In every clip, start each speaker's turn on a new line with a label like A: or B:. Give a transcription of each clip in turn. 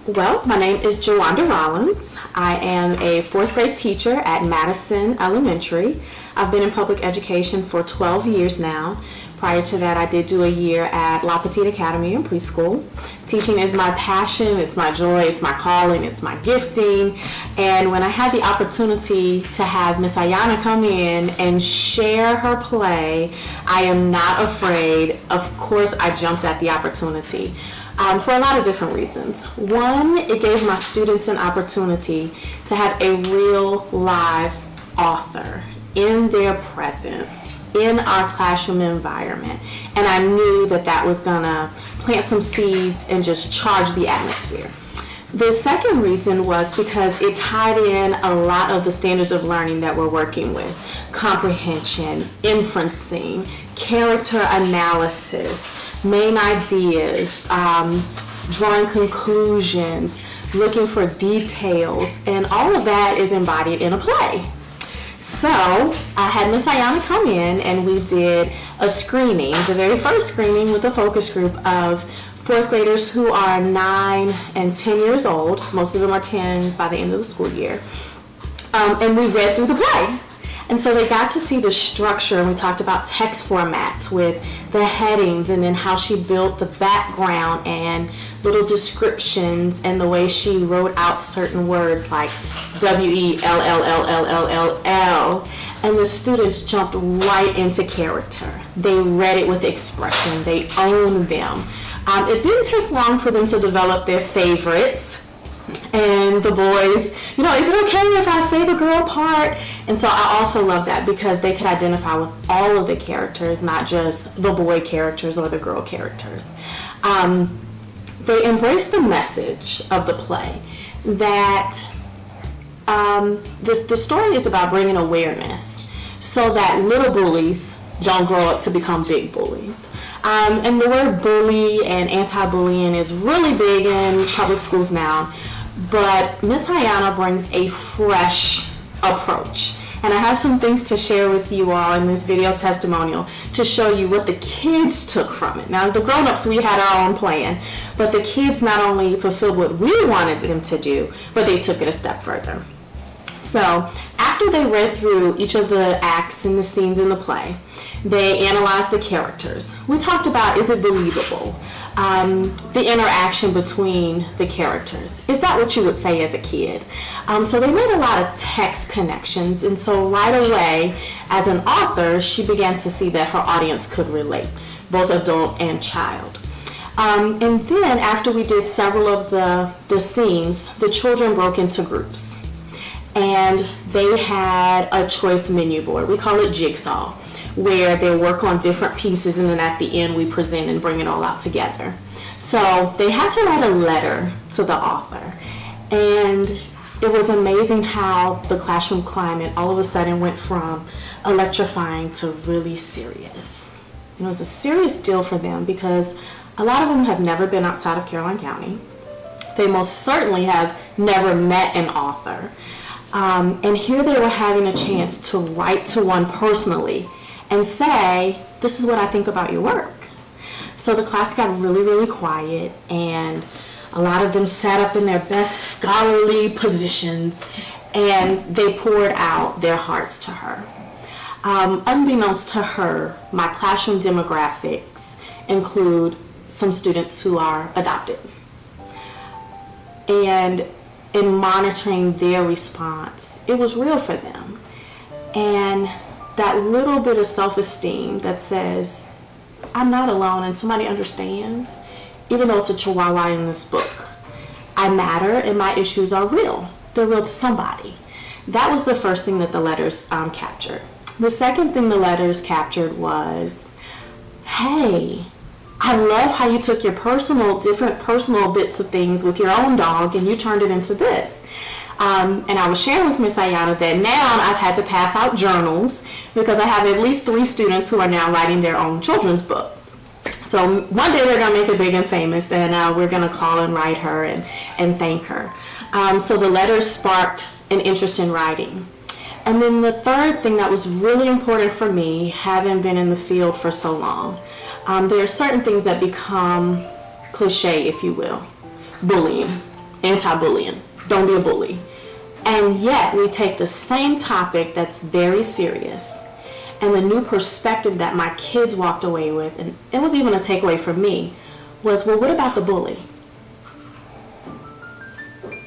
A: Well, my name is JoWonda Rollins. I am a fourth grade teacher at Madison Elementary. I've been in public education for 12 years now. Prior to that, I did do a year at La Petite Academy in preschool. Teaching is my passion, it's my joy, it's my calling, it's my gifting. And when I had the opportunity to have Miss Ayana come in and share her play, I am not afraid. Of course, I jumped at the opportunity. For a lot of different reasons. One, it gave my students an opportunity to have a real live author in their presence in our classroom environment, and I knew that that was gonna plant some seeds and just charge the atmosphere. The second reason was because it tied in a lot of the standards of learning that we're working with: comprehension, inferencing, character analysis, main ideas, drawing conclusions, looking for details, and all of that is embodied in a play. So I had Miss Ayana come in and we did a screening, the very first screening with a focus group of fourth graders who are 9 and 10 years old. Most of them are 10 by the end of the school year. And we read through the play. And so they got to see the structure, and we talked about text formats with the headings and then how she built the background and little descriptions and the way she wrote out certain words like W-E-L-L-L-L-L-L-L. And the students jumped right into character. They read it with expression. They owned them. It didn't take long for them to develop their favorites. And the boys, you know, is it okay if I say the girl part? And so I also love that because they could identify with all of the characters, not just the boy characters or the girl characters. They embraced the message of the play that the story is about bringing awareness so that little bullies don't grow up to become big bullies. And the word bully and anti-bullying is really big in public schools now, but Miss Ayana brings a fresh approach. And I have some things to share with you all in this video testimonial to show you what the kids took from it. Now, as the grown-ups, we had our own plan, but the kids not only fulfilled what we wanted them to do, but they took it a step further. So after they read through each of the acts and the scenes in the play, they analyzed the characters. We talked about, is it believable? The interaction between the characters. Is that what you would say as a kid? So they made a lot of text connections, and so right away, as an author, she began to see that her audience could relate, both adult and child. And then after we did several of the scenes, the children broke into groups. And they had a choice menu board. We call it Jigsaw, where they work on different pieces, and then at the end we present and bring it all out together. So they had to write a letter to the author, and it was amazing how the classroom climate all of a sudden went from electrifying to really serious. It was a serious deal for them because a lot of them have never been outside of Caroline County. They most certainly have never met an author. And here they were having a chance to write to one personally and say, this is what I think about your work. So the class got really, really quiet, and a lot of them sat up in their best scholarly positions, and they poured out their hearts to her. Unbeknownst to her, my classroom demographics include some students who are adopted. And in monitoring their response, it was real for them. And that little bit of self-esteem that says, I'm not alone and somebody understands, even though it's a chihuahua in this book. I matter and my issues are real. They're real to somebody. That was the first thing that the letters captured. The second thing the letters captured was, hey, I love how you took your different personal bits of things with your own dog and you turned it into this. And I was sharing with Miss Ayana that now I've had to pass out journals because I have at least 3 students who are now writing their own children's book. So one day they're going to make it big and famous, and we're going to call and write her and thank her. So the letters sparked an interest in writing. And then the third thing that was really important for me, having been in the field for so long, there are certain things that become cliche, if you will. Bullying, anti-bullying. Don't be a bully. And yet we take the same topic that's very serious, and the new perspective that my kids walked away with, and it was even a takeaway for me, was, well, what about the bully?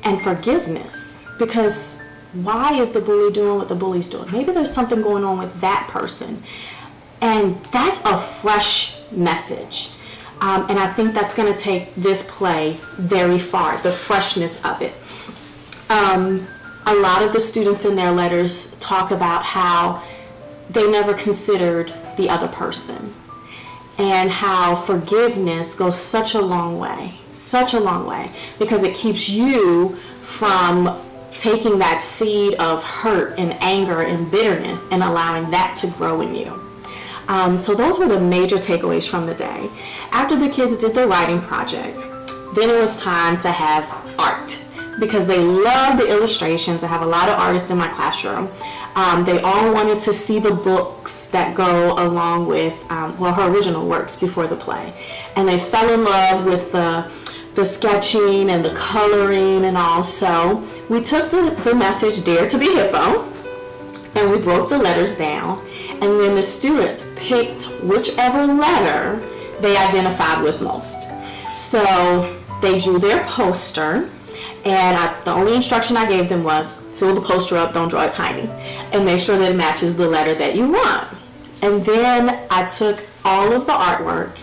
A: And forgiveness. Because why is the bully doing what the bully's doing? Maybe there's something going on with that person. And that's a fresh message. And I think that's going to take this play very far, the freshness of it. A lot of the students in their letters talk about how they never considered the other person, and how forgiveness goes such a long way, because it keeps you from taking that seed of hurt and anger and bitterness and allowing that to grow in you. So those were the major takeaways from the day. After the kids did their writing project, then it was time to have art, because they love the illustrations. I have a lot of artists in my classroom. They all wanted to see the books that go along with, her original works before the play. And they fell in love with the sketching and the coloring and all. So we took the message, Dare to be Hippo, and we broke the letters down. And then the students picked whichever letter they identified with most. So they drew their poster, and the only instruction I gave them was, fill the poster up, don't draw it tiny, and make sure that it matches the letter that you want. And then I took all of the artwork,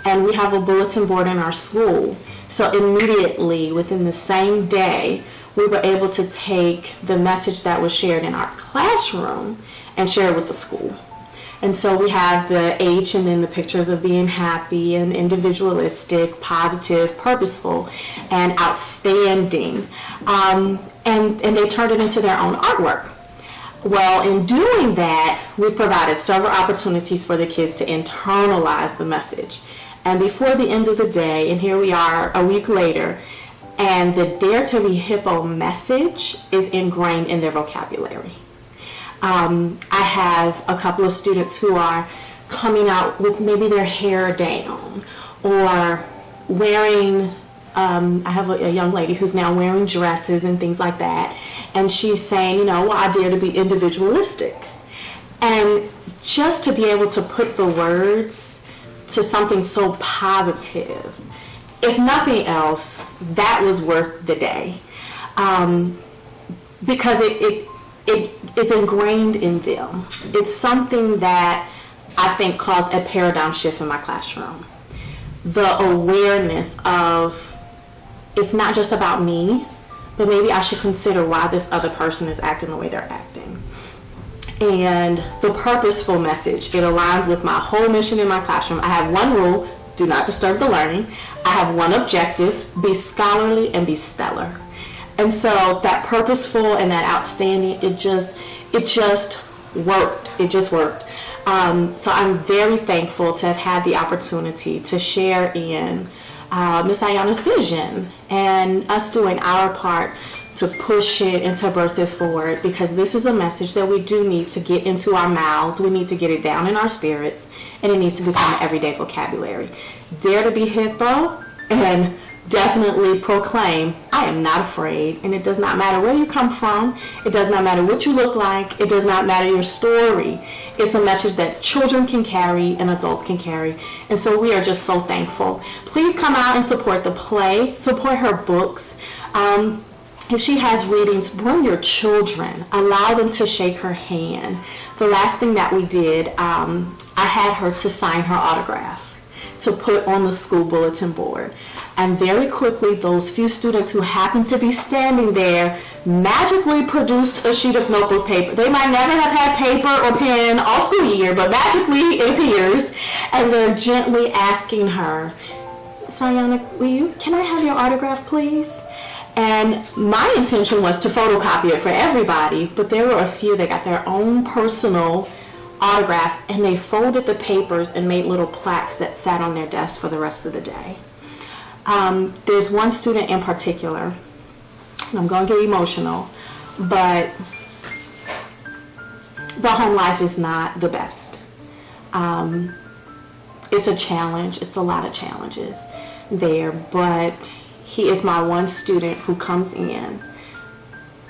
A: and we have a bulletin board in our school. So immediately, within the same day, we were able to take the message that was shared in our classroom and share it with the school. And so we have the H and then the pictures of being happy and individualistic, positive, purposeful, and outstanding. And they turned it into their own artwork. Well, in doing that, we provided several opportunities for the kids to internalize the message. And before the end of the day, and here we are a week later, and the Dare to be Hippo message is ingrained in their vocabulary. I have a couple of students who are coming out with maybe their hair down, or wearing, I have a young lady who's now wearing dresses and things like that, and she's saying, well, I dare to be individualistic. And just to be able to put the words to something so positive, if nothing else, that was worth the day, because it is ingrained in them. It's something that I think caused a paradigm shift in my classroom. The awareness of, it's not just about me, but maybe I should consider why this other person is acting the way they're acting. And the purposeful message, it aligns with my whole mission in my classroom. I have one rule: do not disturb the learning. I have one objective: be scholarly and be stellar. And so that purposeful and that outstanding, it just worked. It just worked. So I'm very thankful to have had the opportunity to share in Miss Ayana's vision, and us doing our part to push it and to birth it forward, because this is a message that we do need to get into our mouths. We need to get it down in our spirits, and it needs to become an everyday vocabulary. Dare to be Hippo, and definitely proclaim, I am not afraid. And it does not matter where you come from. It does not matter what you look like. It does not matter your story. It's a message that children can carry and adults can carry. And so we are just so thankful. Please come out and support the play. Support her books. If she has readings, bring your children. Allow them to shake her hand. The last thing that we did, I had her to sign her autograph to put on the school bulletin board. And very quickly, those few students who happened to be standing there magically produced a sheet of notebook paper. They might never have had paper or pen all school year, but magically it appears. And they're gently asking her, Sayana, can I have your autograph, please? And my intention was to photocopy it for everybody, but there were a few that got their own personal autograph, and they folded the papers and made little plaques that sat on their desk for the rest of the day. There's one student in particular, and I'm going to get emotional, but the home life is not the best. It's a challenge. It's a lot of challenges there, but he is my one student who comes in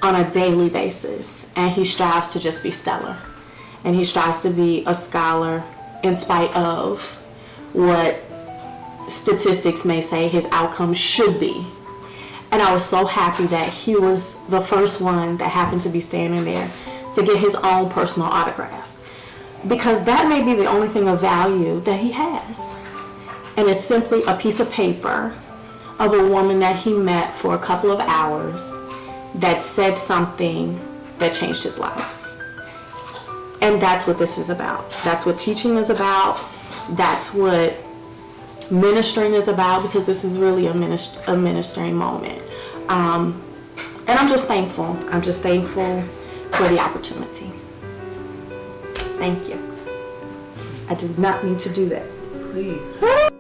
A: on a daily basis, and he strives to just be stellar. And he strives to be a scholar in spite of what statistics may say his outcome should be. And I was so happy that he was the first one that happened to be standing there to get his own personal autograph. Because that may be the only thing of value that he has. And it's simply a piece of paper of a woman that he met for a couple of hours that said something that changed his life. And that's what this is about. That's what teaching is about. That's what ministering is about, because this is really a ministering moment. And I'm just thankful. I'm just thankful for the opportunity. Thank you. I did not mean to do that.
B: Please.